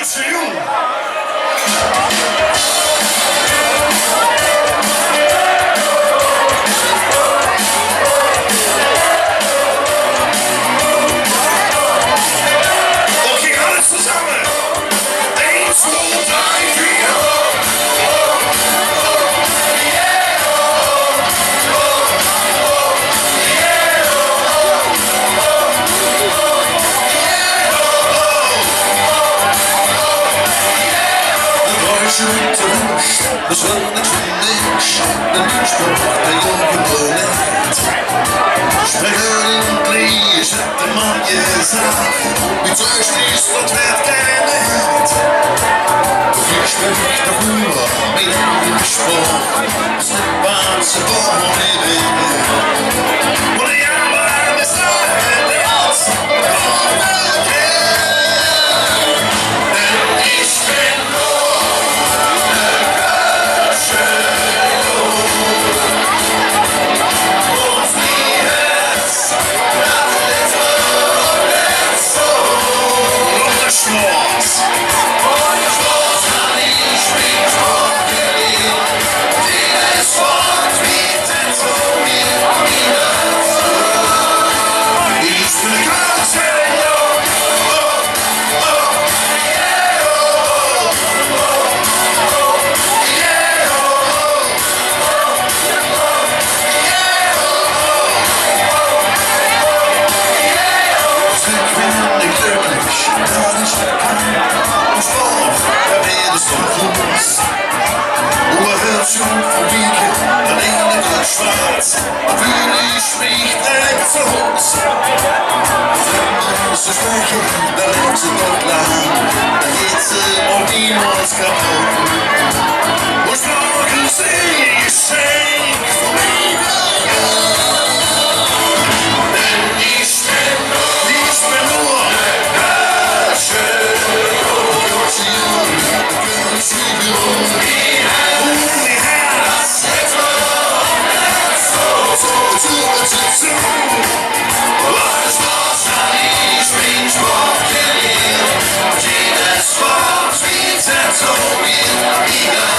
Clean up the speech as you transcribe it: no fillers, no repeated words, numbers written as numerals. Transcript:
Das war nicht für mich, der Spruch der Jugend. Sprechendlich hätte man gesagt, wie soll ich dies und wird gelernt. Ich sprich darüber mit dem Spruch, so war es und ich habe das Herz, denn ich bin schwarz, fühle ich mich direkt zu Hus. Zu sprechen, da lebt sie dort lang, da geht sie und niemals kaputt. Und morgen sehe ich Geschenk von Liebe. Denn ich bin nur der Schöne. Jedes Wort wie Zerzogen,